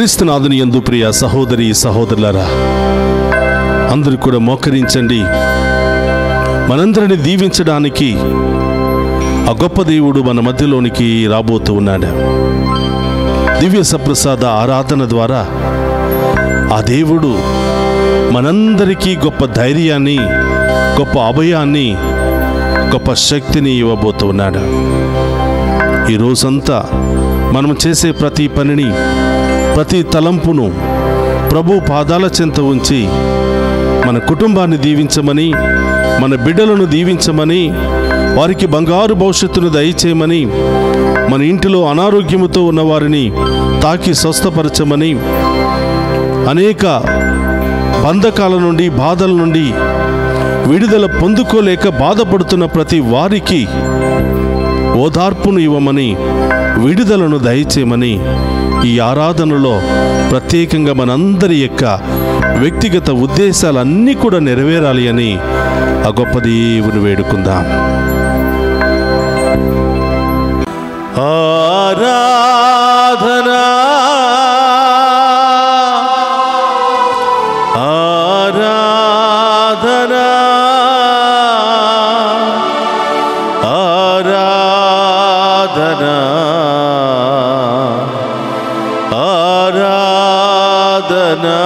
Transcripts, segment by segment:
క్రీస్తునాథుని యందు ప్రియ సహోదరి సహోదరులారా, అందరూ కూడా మోకరించండి. మనందరిని దీవించడానికి ఆ గొప్ప దేవుడు మన మధ్యలోనికి రాబోతూ ఉన్నాడు. దివ్య సప్రసాద ఆరాధన ద్వారా ఆ దేవుడు మనందరికీ గొప్ప ధైర్యాన్ని, గొప్ప అభయాన్ని, గొప్ప శక్తిని ఇవ్వబోతూ ఉన్నాడు. ఈ రోజంతా మనం చేసే ప్రతి పనిని, ప్రతి తలంపును ప్రభు పాదాల చెంత ఉంచి మన కుటుంబాన్ని దీవించమని, మన బిడ్డలను దీవించమని, వారికి బంగారు భవిష్యత్తును దయచేయమని, మన ఇంటిలో అనారోగ్యముతో ఉన్నవారిని తాకి స్వస్థపరచమని, అనేక బంధకాల నుండి, బాధల నుండి విడుదల పొందుకోలేక బాధపడుతున్న ప్రతి వారికి ఓదార్పును ఇవ్వమని, విడుదలను దయచేయమని ఈ ఆరాధనలో ప్రత్యేకంగా మనందరి యొక్క వ్యక్తిగత ఉద్దేశాలన్నీ కూడా నెరవేరాలి అని ఆ గొప్ప దేవుని వేడుకుందాం. ఆరాధనా ఆరాధనా ఆరాధనా ఆరాధనా.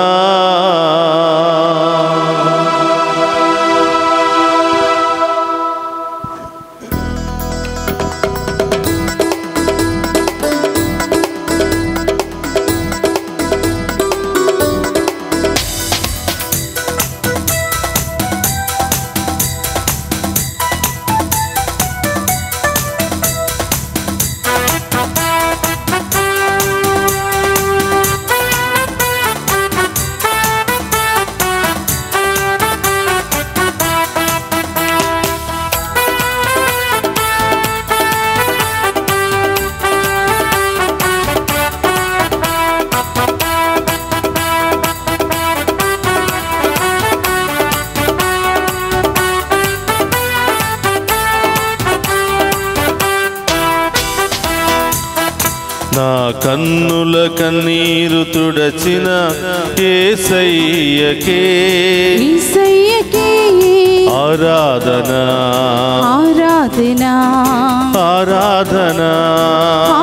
నా కన్నుల కన్నీరు తుడచిన యేసయ్యకే ఆరాధనా ఆరాధనా ఆరాధనా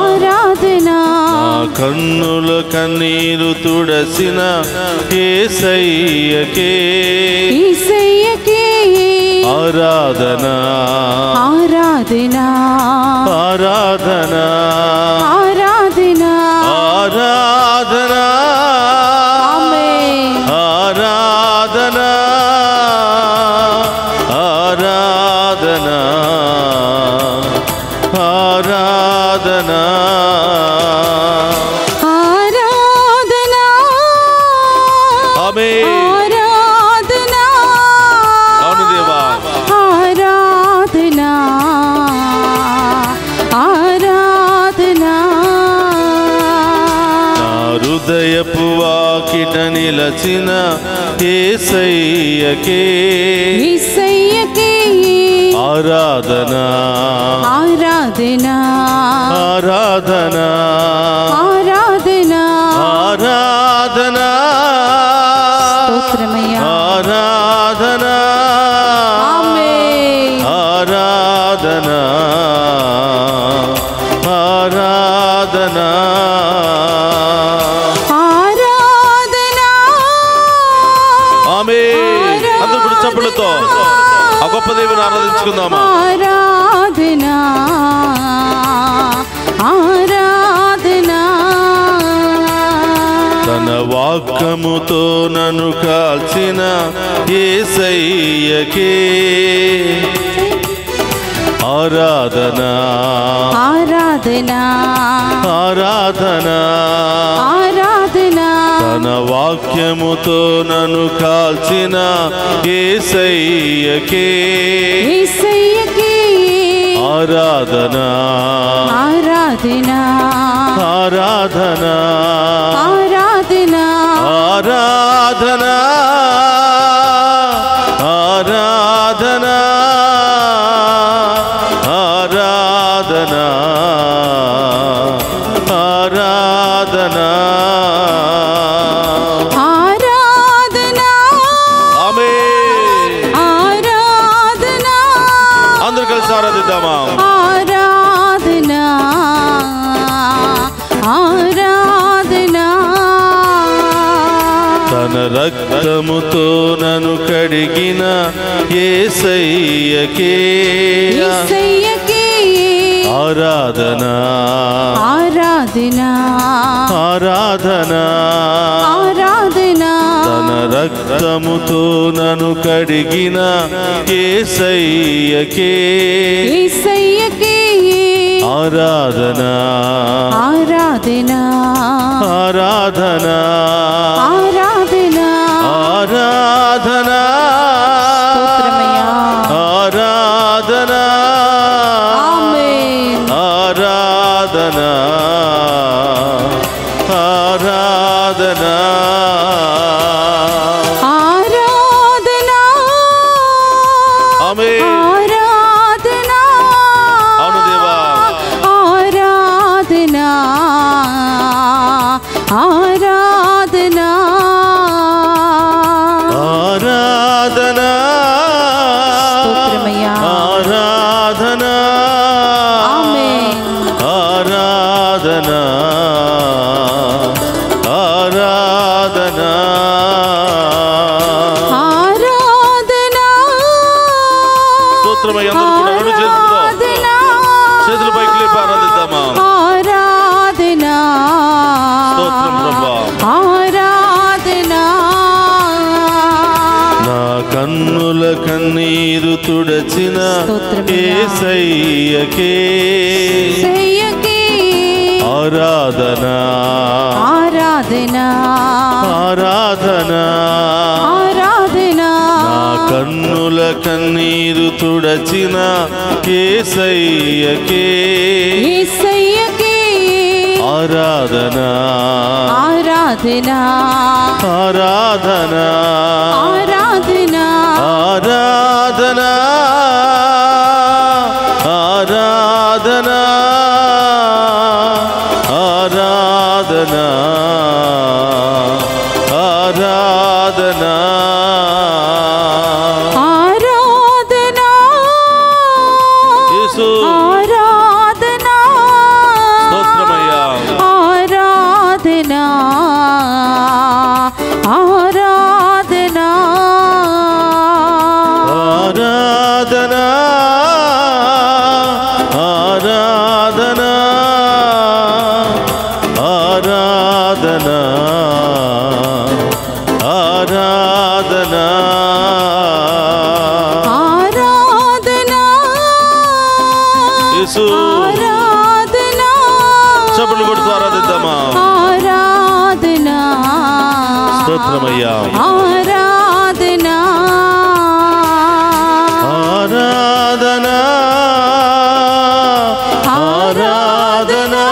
ఆరాధనా. నా కన్నుల కన్నీరు తుడచిన యేసయ్యకే ఆరాధనా ఆరాధనా ఆరాధనా ఆరాధనా ఆరాధనా ఆరాధనా ఆరాధనా ఆరాధనా ఆరాధనా. ఆమేన్. ఆరాధనా. అవును దేవా. ఆరాధనా ఆరాధనా. నా హృదయపు వాకిట నిలచిన యేసయ్యకే ఆరాధనా ఆరాధనా ఆరాధనా ఆరాధనా ఆరాధనా. ఆరాధనా ఆరాధనా ఆరాధనా ఆరాధనా. ఆమేన్. అందరూ కూడా చప్పట్లతో ఆ గొప్ప దేవుని ఆరాధించుకుందామా. ఆరాధనా ఆరాధనా. తన వాక్యముతో నన్ను కాల్చిన యేసయ్యకే ఆరాధనా ఆరాధనా ఆరాధనా ఆరాధనా. తన వాక్యముతో నన్ను కాల్చిన యేసయ్యకే ఆరాధనా ఆరాధనా ఆరాధనా ఆరాధనా ఆరాధనా ఆరాధనా ఆరాధనా ఆరాధనా. ఆరాధిద్దామా. ఆరాధనా ఆరాధనా. తన రక్తముతో నన్ను కడిగిన యేసయ్యకే ఆరాధనా ఆరాధనా ఆరాధనా ఆరాధనా. తన రక్తముతో నన్ను కడిగిన యేసయ్యకే ఆరాధనా ఆరాధనా ఆరాధనా ఆరాధనా ఆరాధనా ఆరాధనా ఆరాధనా ఆరాధనా ఆరాధనా. ఆమేన్. ఆరాధనా అవును దేవా. ఆరాధనా ఆరాధనా ఆరాధనా స్తోత్రమయ్యా. ఆరాధనా ఆమేన్. ఆరాధనా ఆరాధనా ఆరాధనా. స్తోత్రమయ్యా. అందరూ కూడా రెండు చేతులు పైకి లేపి ఆరాధిద్దామా. ఆరాధనా స్తోత్రం ప్రభువా. ఆరాధనా. నా కన్నుల కన్నీరు తుడచిన యేసయ్యకే ఆరాధనా ఆరాధనా ఆరాధనా ఆరాధనా. నా కన్నుల కన్నీరు తుడచిన యేసయ్యకే ఆరాధనా ఆరాధనా ఆరాధనా ఆరాధనా ఆరాధనా ఆరాధనా ఆరాధనా ఆరాధనా ఆరాధనా. యేసు ఆరాధనా స్తోత్రమయ్యా. ఆరాధనా ఆరాధనా ఆరాధనా ఆరాధనా ఆరాధనా ఆరాధనా ఆరాధనా. యేసు ఆరాధనా చప్పట్లు కొడుతూ ఆరాధిద్దామా. ఆరాధనా స్తోత్రమయ్యా. ఆరాధనా ఆరాధనా ఆరాధనా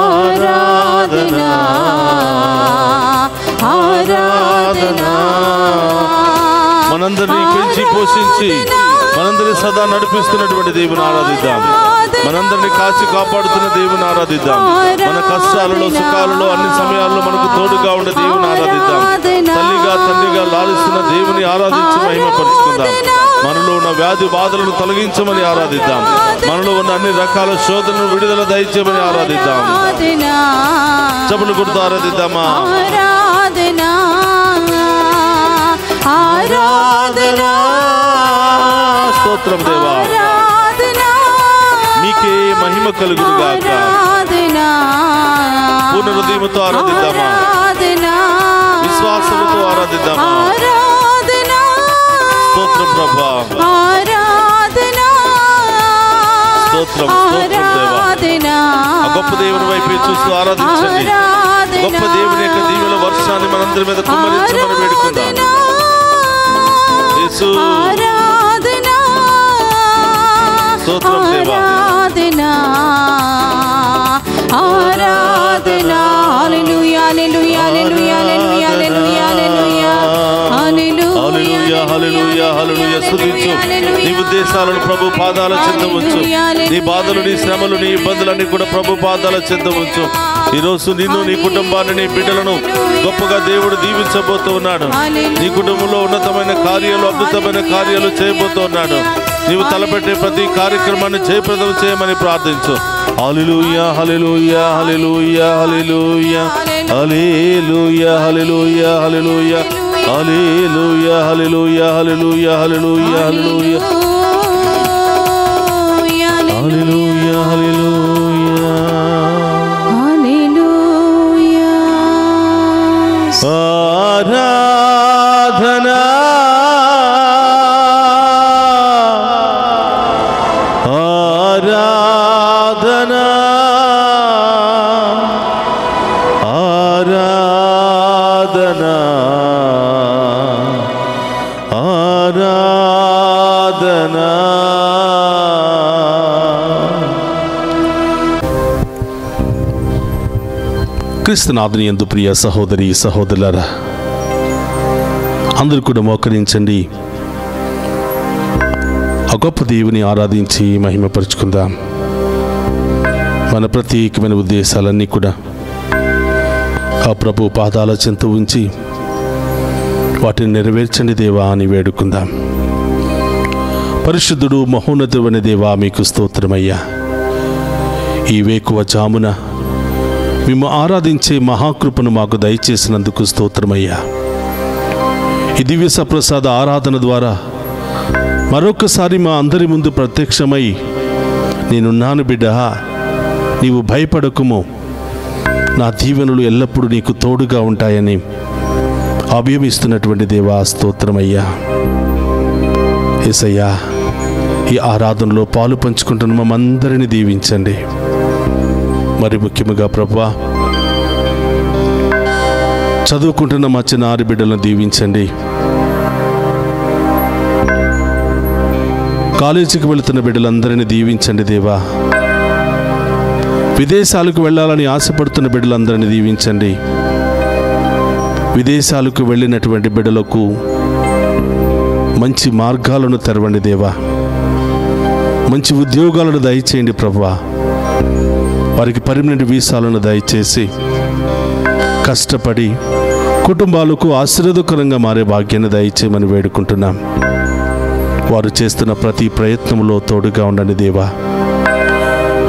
ఆరాధనా ఆరాధనా. మనందరినీ పెంచి పోషించి మనందరినీ సదా నడిపిస్తున్నటువంటి దేవుని ఆరాధిద్దాం. మనందరినీ కాచి కాపాడుతున్న దేవుని ఆరాధిద్దాం. మన కష్టాలలో సుఖాలలో అన్ని సమయాల్లో మనకు తోడుగా ఉండే దేవుని ఆరాధిద్దాం. తల్లిగా తండ్రిగా లాలిస్తున్న దేవుని ఆరాధించి మహిమపరుచుకుందాం. మనలో ఉన్న వ్యాధి బాధలను తొలగించమని ఆరాధిద్దాం. మనలో ఉన్న అన్ని రకాల శోధనను విడుదల దయచేయమని ఆరాధిద్దాం. చప్పట్లు కొడుతూ ఆరాధిద్దామా. ఆరాధనా ఆరాధనా. స్తోత్రం దేవా. మీకే మహిమ కలుగును గాక. పూర్ణ హృదయముతో ఆరాధిద్దామా. విశ్వాసముతో ఆరాధిద్దామా. స్తోత్రం ప్రభా. స్తోత్రం స్తోత్రం దేవా. ఆ గొప్ప దేవుని వైపు చూస్తూ ఆరాధించండి. గొప్ప దేవుని యొక్క దీవెన వర్షాన్ని మనందరి మీద కుమ్మరించమని వేడుకుందాం. యేసు స్తోత్రం దేవా. ఆరాధనా. హల్లెలూయా హల్లెలూయా హల్లెలూయా హల్లెలూయా హల్లెలూయా హల్లెలూయా హల్లెలూయా హల్లెలూయా. స్తుతించు. నీ ఉద్దేశాలను ప్రభు పాదాల చెంత ఉంచు. నీ బాధలు నీ శ్రమలు నీ ఇబ్బందులన్నీ కూడా ప్రభు పాదాల చెంత ఉంచు. ఈరోజు నిన్ను నీ కుటుంబాన్ని నీ బిడ్డలను గొప్పగా దేవుడు దీవించబోతూ ఉన్నాడు. నీ కుటుంబంలో ఉన్నతమైన కార్యాలు అద్భుతమైన కార్యాలు చేయబోతూ ఉన్నాడు. నీవు తలపెట్టే ప్రతి కార్యక్రమాన్ని జయప్రదం చేయమని ప్రార్థించు. హల్లెలూయా హల్లెలూయా హల్లెలూయా హల్లెలూయా హల్లెలూయా హల్లెలూయా హల్లెలూయా హల్లెలూయా హల్లెలూయా హల్లెలూయా హల్లెలూయా హల్లెలూయా హల్లెలూయా హల్లెలూయా హల్లెలూయా. ఆరాధనా ఆరాధనా ఆరాధనా ఆరాధనా. క్రీస్తునాథుని యందు ప్రియ సహోదరి సహోదరులారా, అందరూ కూడా మోకరించండి. ఆ గొప్ప దేవుని ఆరాధించి మహిమపరుచుకుందాం. మన ప్రత్యేకమైన ఉద్దేశాలన్నీ కూడా ఆ ప్రభు పాదాల చెంత ఉంచి వాటిని నెరవేర్చండి దేవా అని వేడుకుందాం. పరిశుద్ధుడు మహోన్నతుడు అనే దేవా, మీకు స్తోత్రమయ్యా. ఈ వేకువ జామున మేము ఆరాధించే మహాకృపను మాకు దయచేసినందుకు స్తోత్రమయ్యా. ఈ దివ్య సప్రసాద ఆరాధన ద్వారా మరొకసారి మా అందరి ముందు ప్రత్యక్షమై, నేనున్నాను బిడ్డ, నీవు భయపడకుము, నా దీవెనలు ఎల్లప్పుడూ నీకు తోడుగా ఉంటాయని అభయమిస్తున్నటువంటి దేవా స్తోత్రమయ్యా. యేసయ్యా, ఈ ఆరాధనలో పాలు పంచుకుంటున్న మమ్మందరినీ దీవించండి. మరి ముఖ్యముగా ప్రభువా, చదువుకుంటున్న మా చిన్న ఆరు బిడ్డలను దీవించండి. కాలేజీకి వెళుతున్న బిడ్డలందరినీ దీవించండి దేవా. విదేశాలకు వెళ్ళాలని ఆశపడుతున్న బిడ్డలందరినీ దీవించండి. విదేశాలకు వెళ్ళినటువంటి బిడ్డలకు మంచి మార్గాలను తెరవండి దేవా. మంచి ఉద్యోగాలను దయచేయండి ప్రభువా. వారికి పర్మనెంట్ వీసాలను దయచేసి కష్టపడి కుటుంబాలకు ఆశీర్వాదకరంగా మారే భాగ్యాన్ని దయచేయమని వేడుకుంటున్నాం. వారు చేస్తున్న ప్రతి ప్రయత్నంలో తోడుగా ఉండండి దేవా.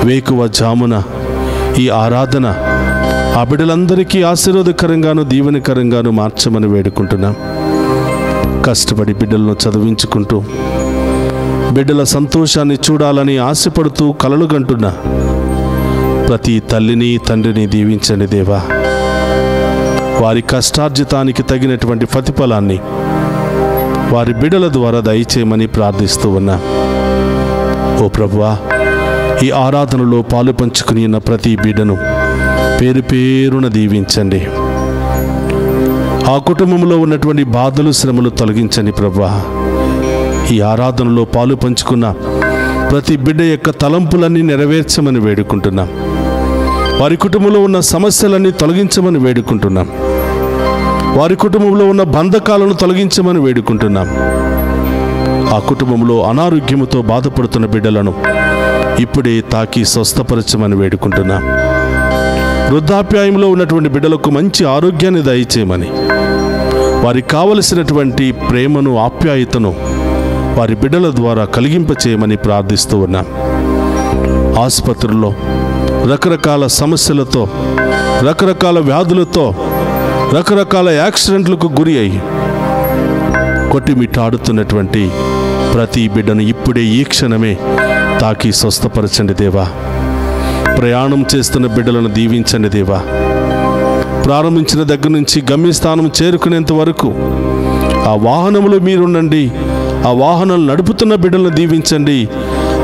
వేకువ జామున ఈ ఆరాధన ఆ బిడ్డలందరికీ ఆశీర్వాదకరంగాను దీవెనకరంగాను మార్చమని వేడుకుంటున్నాం. కష్టపడి బిడ్డలను చదివించుకుంటూ బిడ్డల సంతోషాన్ని చూడాలని ఆశపడుతూ కలలు గంటున్న ప్రతి తల్లిని తండ్రిని దీవించండి దేవా. వారి కష్టార్జితానికి తగినటువంటి ప్రతిఫలాన్ని వారి బిడ్డల ద్వారా దయచేయమని ప్రార్థిస్తూ ఉన్నా. ఓ ప్రభువా, ఈ ఆరాధనలో పాలు పంచుకుని ఉన్న ప్రతి బిడ్డను పేరు పేరున దీవించండి. ఆ కుటుంబంలో ఉన్నటువంటి బాధలు శ్రమలు తొలగించండి ప్రభువా. ఈ ఆరాధనలో పాలు పంచుకున్న ప్రతి బిడ్డ యొక్క తలంపులన్నీ నెరవేర్చమని వేడుకుంటున్నాం. వారి కుటుంబంలో ఉన్న సమస్యలన్నీ తొలగించమని వేడుకుంటున్నాం. వారి కుటుంబంలో ఉన్న బంధకాలను తొలగించమని వేడుకుంటున్నాం. ఆ కుటుంబంలో అనారోగ్యముతో బాధపడుతున్న బిడ్డలను ఇప్పుడే తాకి స్వస్థపరచమని వేడుకుంటున్నాం. వృద్ధాప్యాయంలో ఉన్నటువంటి బిడ్డలకు మంచి ఆరోగ్యాన్ని దయచేయమని, వారికి కావలసినటువంటి ప్రేమను ఆప్యాయతను వారి బిడ్డల ద్వారా కలిగింపచేయమని ప్రార్థిస్తూ ఉన్నాం. ఆసుపత్రుల్లో రకరకాల సమస్యలతో, రకరకాల వ్యాధులతో, రకరకాల యాక్సిడెంట్లకు గురి అయ్యి కొట్టిమిట్టాడుతున్నటువంటి ప్రతి బిడ్డను ఇప్పుడే ఈ క్షణమే తాకి స్వస్థపరచండి దేవా. ప్రయాణం చేస్తున్న బిడ్డలను దీవించండి దేవా. ప్రారంభించిన దగ్గర నుంచి గమ్యస్థానం చేరుకునేంత వరకు ఆ వాహనంలో మీరుండండి. ఆ వాహనాలు నడుపుతున్న బిడ్డలను దీవించండి.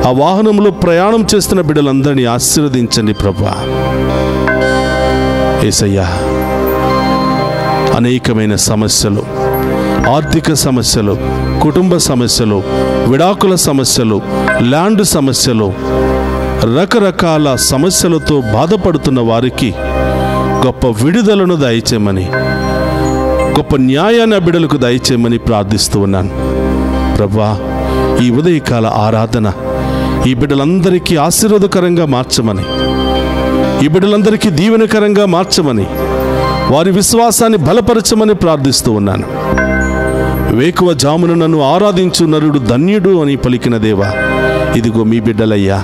ఆ వాహనంలో ప్రయాణం చేస్తున్న బిడ్డలందరినీ ఆశీర్వదించండి ప్రభువా. యేసయ్యా, అనేకమైన సమస్యలు, ఆర్థిక సమస్యలు, కుటుంబ సమస్యలు, విడాకుల సమస్యలు, ల్యాండ్ సమస్యలు, రకరకాల సమస్యలతో బాధపడుతున్న వారికి గొప్ప విడుదలను దయచేయమని, గొప్ప న్యాయాన్ని బిడ్డలకు దయచేయమని ప్రార్థిస్తూ ఉన్నాను ప్రభువా. ఈ ఉదయకాల ఆరాధన ఈ బిడ్డలందరికీ ఆశీర్వాదకరంగా మార్చమని, ఈ బిడ్డలందరికీ దీవెనకరంగా మార్చమని, వారి విశ్వాసాన్ని బలపరచమని ప్రార్థిస్తూ ఉన్నాను. వేకువ జామున నన్ను ఆరాధించు నరుడు ధన్యుడు అని పలికిన దేవా, ఇదిగో మీ బిడ్డలయ్యా.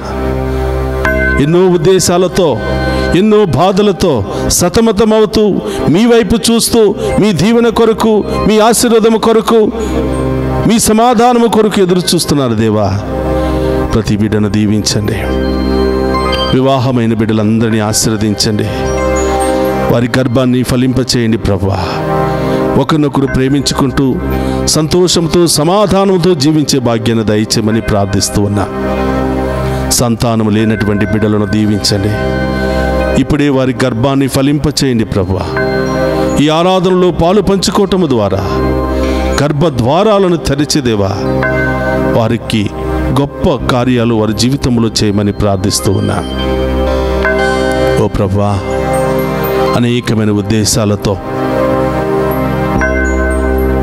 ఎన్నో ఉద్దేశాలతో, ఎన్నో బాధలతో సతమతమవుతూ మీ వైపు చూస్తూ మీ దీవెన కొరకు, మీ ఆశీర్వాదము కొరకు, మీ సమాధానము కొరకు ఎదురు చూస్తున్నారు దేవా. ప్రతి బిడ్డను దీవించండి. వివాహమైన బిడ్డలందరినీ ఆశీర్వదించండి. వారి గర్భాన్ని ఫలింపచేయండి ప్రభువా. ఒకరినొకరు ప్రేమించుకుంటూ సంతోషంతో సమాధానంతో జీవించే భాగ్యాన్ని దయచేయమని ప్రార్థిస్తూ ఉన్నా. సంతానం లేనటువంటి బిడ్డలను దీవించండి. ఇప్పుడే వారి గర్భాన్ని ఫలింపచేయండి ప్రభువా. ఈ ఆరాధనలో పాలు పంచుకోవటం ద్వారా గర్భద్వారాలను తెరిచేదేవా, వారికి గొప్ప కార్యాలు వారి జీవితంలో చేయమని ప్రార్థిస్తూ ఉన్నా. ఓ ప్రభువా, అనేకమైన ఉద్దేశాలతో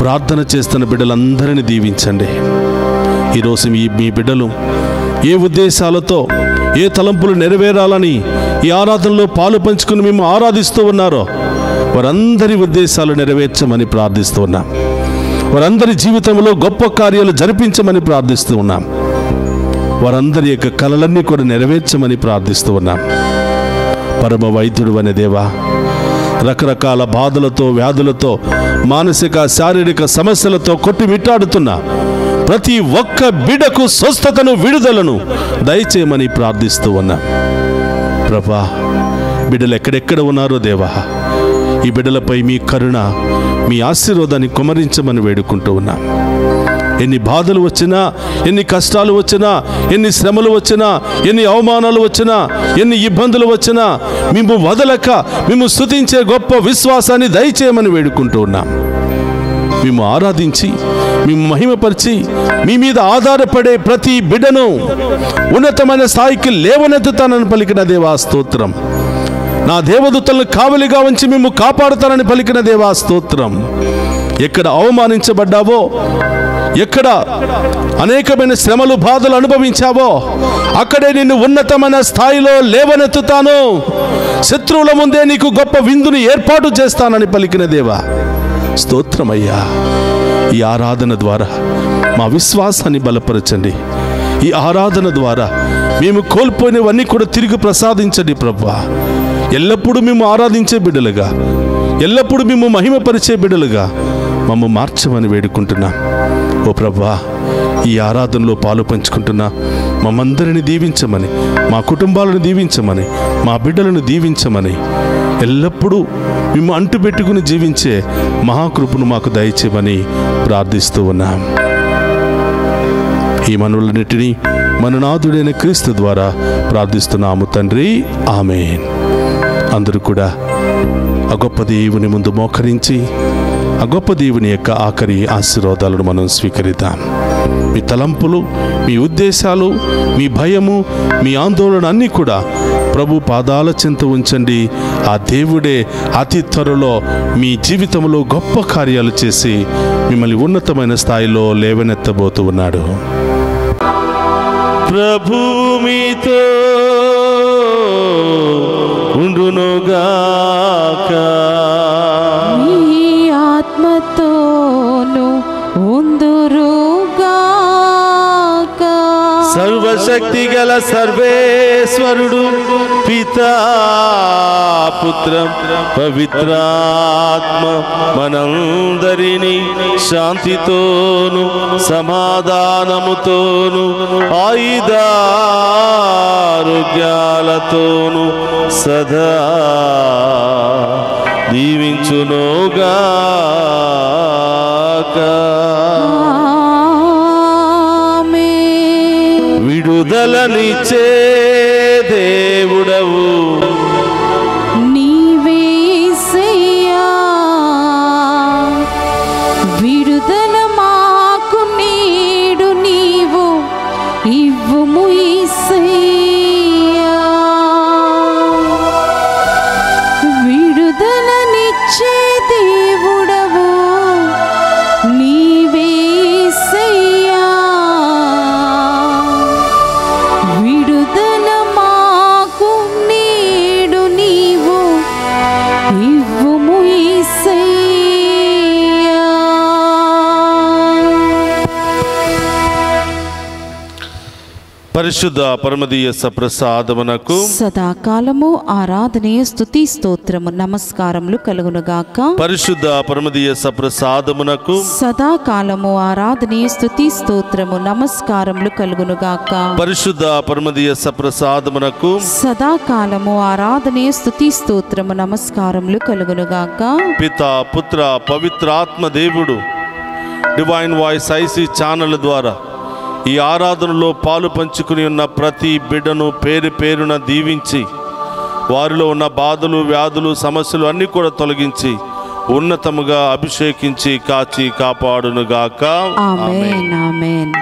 ప్రార్థన చేస్తున్న బిడ్డలందరినీ దీవించండి. ఈరోజు మీ బిడ్డలు ఏ ఉద్దేశాలతో, ఏ తలంపులు నెరవేరాలని ఈ ఆరాధనలో పాలు పంచుకుని మేము ఆరాధిస్తూ ఉన్నారో వారందరి ఉద్దేశాలు నెరవేర్చమని ప్రార్థిస్తూ ఉన్నాం. వారందరి జీవితంలో గొప్ప కార్యాలు జరిపించమని ప్రార్థిస్తూ ఉన్నాం. వారందరి యొక్క కలలన్నీ కూడా నెరవేర్చమని ప్రార్థిస్తూ ఉన్నాం. పరమ వైద్యుడు అనే దేవా, రకరకాల బాధలతో, వ్యాధులతో, మానసిక శారీరక సమస్యలతో కొట్టిమిట్టాడుతున్న ప్రతి ఒక్క బిడ్డకు స్వస్థతను, విడుదలను దయచేయమని ప్రార్థిస్తూ ఉన్నా. ప్రభా, బిడ్డలు ఎక్కడెక్కడ ఉన్నారో దేవా, ఈ బిడ్డలపై మీ కరుణ, మీ ఆశీర్వాదాన్ని కుమరించమని వేడుకుంటూ ఉన్నా. ఎన్ని బాధలు వచ్చినా, ఎన్ని కష్టాలు వచ్చినా, ఎన్ని శ్రమలు వచ్చినా, ఎన్ని అవమానాలు వచ్చినా, ఎన్ని ఇబ్బందులు వచ్చినా మేము వదలక మేము స్తుతించే గొప్ప విశ్వాసాన్ని దయచేయమని వేడుకుంటూ ఉన్నాం. మేము ఆరాధించి, మేము మహిమపరిచి, మీ మీద ఆధారపడే ప్రతి బిడ్డను ఉన్నతమైన స్థాయికి లేవనెత్తుతానని పలికిన దేవా స్తోత్రం. నా దేవదూతలను కావలిగా ఉంచి మేము కాపాడుతానని పలికిన దేవా స్తోత్రం. ఎక్కడ అవమానించబడ్డావో, ఎక్కడ అనేకమైన శ్రమలు, బాధలు అనుభవించావో అక్కడే నిన్ను ఉన్నతమైన స్థాయిలో లేవనెత్తుతాను. శత్రువుల ముందే నీకు గొప్ప విందుని ఏర్పాటు చేస్తానని పలికిన దేవా స్తోత్రమయ్యా. ఈ ఆరాధన ద్వారా మా విశ్వాసాన్ని బలపరచండి. ఈ ఆరాధన ద్వారా మేము కోల్పోయినవన్నీ కూడా తిరిగి ప్రసాదించండి ప్రభువా. ఎల్లప్పుడూ మేము ఆరాధించే బిడ్డలుగా, ఎల్లప్పుడూ మేము మహిమపరిచే బిడ్డలుగా మమ్మ మార్చమని వేడుకుంటున్నా. ఓ ప్రభువా, ఈ ఆరాధనలో పాలు పంచుకుంటున్నా మమ్మందరిని దీవించమని, మా కుటుంబాలను దీవించమని, మా బిడ్డలను దీవించమని, ఎల్లప్పుడూ మేము అంటుపెట్టుకుని జీవించే మహాకృపను మాకు దయచేయమని ప్రార్థిస్తూ ఉన్నాం. ఈ మనవులన్నిటినీ మన నాథుడైన క్రీస్తు ద్వారా ప్రార్థిస్తున్నాము తండ్రి, ఆమేన్. అందరూ కూడా ఆ గొప్ప దేవుని ముందు మోకరించి ఆ గొప్ప దేవుని యొక్క ఆఖరి ఆశీర్వాదాలను మనం స్వీకరిద్దాం. మీ తలంపులు, మీ ఉద్దేశాలు, మీ భయము, మీ ఆందోళన అన్నీ కూడా ప్రభు పాదాల చెంత ఉంచండి. ఆ దేవుడే అతి త్వరలో మీ జీవితంలో గొప్ప కార్యాలు చేసి మిమ్మల్ని ఉన్నతమైన స్థాయిలో లేవనెత్తబోతూ ఉన్నాడు. ప్రభు మీతో ఉండునుగాక, మీ ఆత్మతోను ఉందురుగాక. సర్వశక్తి గల సర్వేశ్వరుడు పితా, పుత్రం, పవిత్రాత్మ మనందరినీ శాంతితోను సమాధానముతోను ఆయుధారోగ్యాలతోను సదా దీవించునుగాక. విడుదలనిచ్చే దేవుడవు నీవే యేసయ్యా, విడుదల మాకు నేడు నీవు ఇవ్వుము యేసయ్యా. విడుదలనిచ్చే దేవుడవు పరిశుద్ధ పరమదీయ సప్రసాదమునకు సదాకాలము ఆరాధనీయ స్తుతి స్తోత్రము నమస్కారములు కలుగునుగాక. పరిశుద్ధ పరమదీయ సప్రసాదమునకు సదాకాలము ఆరాధనీయ స్తుతి స్తోత్రము నమస్కారములు కలుగునుగాక. పరిశుద్ధ పరమదీయ సప్రసాదమునకు సదాకాలము ఆరాధనీయ స్తుతి స్తోత్రము నమస్కారములు కలుగునుగాక. పితా పుత్ర పవిత్రాత్మ దేవుడు డివైన్ వాయిస్ ఐసీ ఛానల్ ద్వారా ఈ ఆరాధనలో పాలు పంచుకుని ఉన్న ప్రతి బిడ్డను పేరు పేరున దీవించి వారిలో ఉన్న బాధలు వ్యాధులు సమస్యలు అన్నీ కూడా తొలగించి ఉన్నతముగా అభిషేకించి కాచి కాపాడునుగాక. ఆమేన్ ఆమేన్.